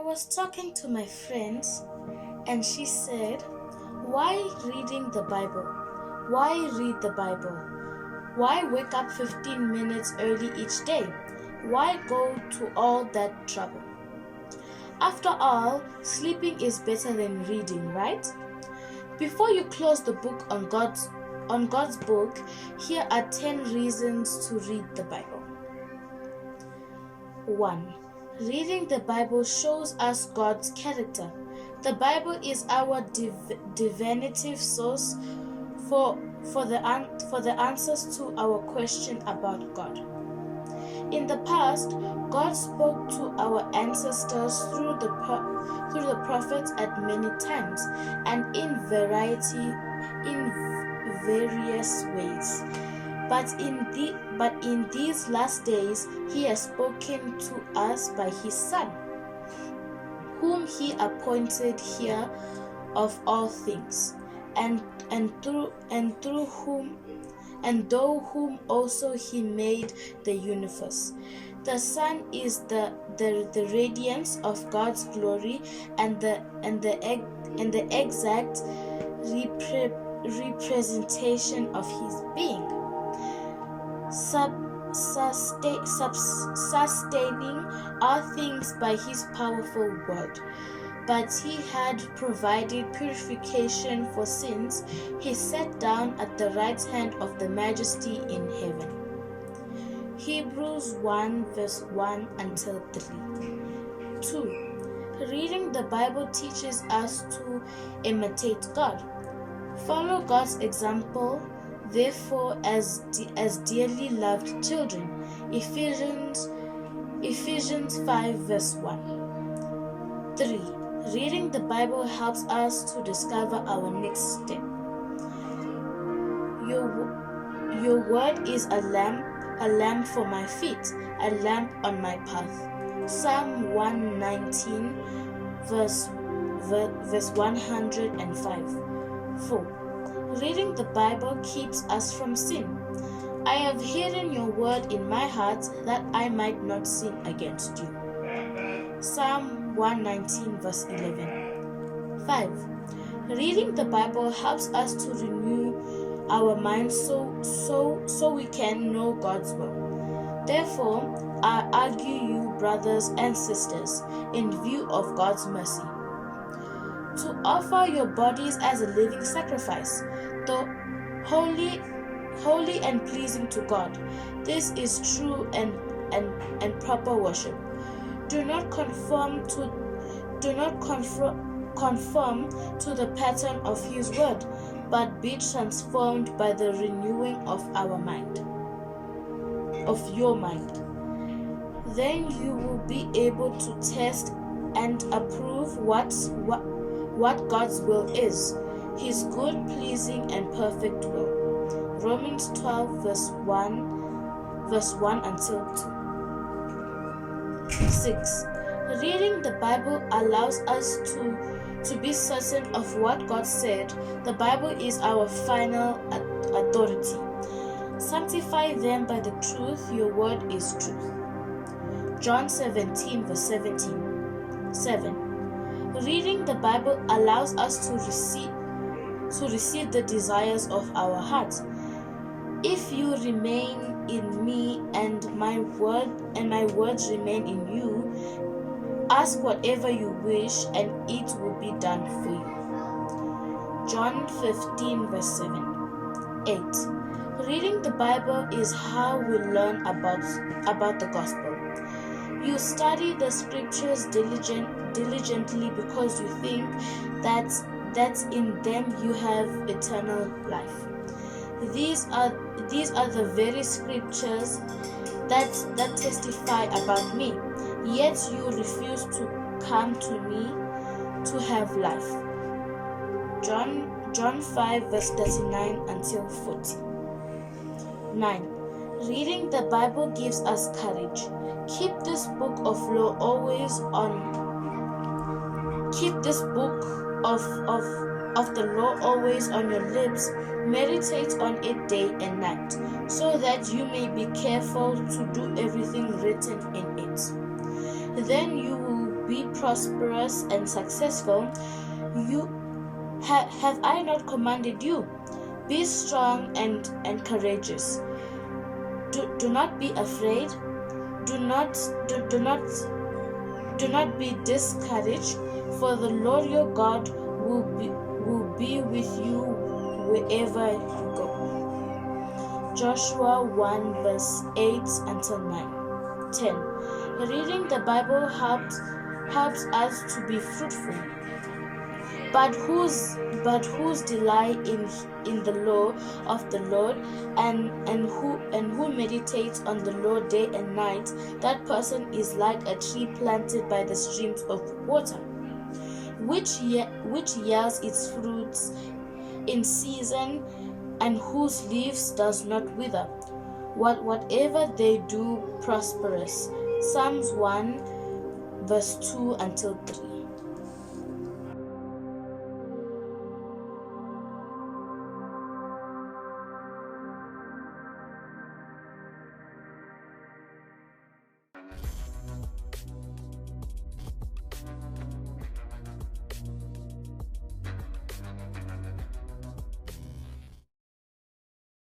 was talking to my friends, and she said, "Why reading the Bible? Why read the Bible? Why wake up 15 minutes early each day? Why go to all that trouble? After all, sleeping is better than reading, right?" Before you close the book on God's book, here are 10 reasons to read the Bible. 1. Reading the Bible shows us God's character. The Bible is our divinative source for the answers to our question about God. In the past, God spoke to our ancestors through the prophets at many times and in various ways. But in these last days, He has spoken to us by His Son, whom He appointed heir of all things, and through whom also He made the universe. The Son is the radiance of God's glory and the exact representation of His being, sustaining all things by His powerful word. But He had provided purification for sins. He sat down at the right hand of the Majesty in heaven. Hebrews 1 verse 1 until 3. 2. Reading the Bible teaches us to imitate God. Follow God's example, therefore, as dearly loved children. Ephesians 5 verse 1. 3. Reading the Bible helps us to discover our next step. Your word is a lamp for my feet, a lamp on my path. Psalm 119 verse 105. 4. Reading the Bible keeps us from sin. I have hidden your word in my heart that I might not sin against you. Psalm 119 verse 11. 5. Reading the Bible helps us to renew our minds so we can know God's will. Therefore, I urge you, brothers and sisters, in view of God's mercy, to offer your bodies as a living sacrifice, though holy and pleasing to God. This is true and proper worship. Do not conform to the pattern of His word, but be transformed by the renewing of your mind. Then you will be able to test and approve what God's will is, His good, pleasing, and perfect will. Romans 12 verse 1 until 2. 6. Reading the Bible allows us to be certain of what God said. The Bible is our final authority. Sanctify them by the truth. Your word is truth. John 17 verse 17. 7. Reading the Bible allows us to receive the desires of our hearts. If you remain in me and my words remain in you, ask whatever you wish and it will be done for you. John 15 verse 7. 8. Reading the Bible is how we learn about the gospel. You study the scriptures diligently because you think that in them you have eternal life. These are the very scriptures that testify about me, yet you refuse to come to me to have life. John 5 verse 39 until 40. 9. Reading the Bible gives us courage. Keep this book of law always on. Keep this book of the law always on your lips. Meditate on it day and night, so that you may be careful to do everything written in it. Then you will be prosperous and successful. Have I not commanded you? Be strong and courageous. Do not be afraid. Do not be discouraged, for the Lord your God will be with you wherever you go. Joshua 1 verse 8 until 10. Reading the Bible helps us to be fruitful. But whose delight in the law of the Lord and who meditates on the law day and night, that person is like a tree planted by the streams of water, which yields its fruits in season, and whose leaves does not wither. Whatever they do prospers. Psalms 1 verse 2 until 3.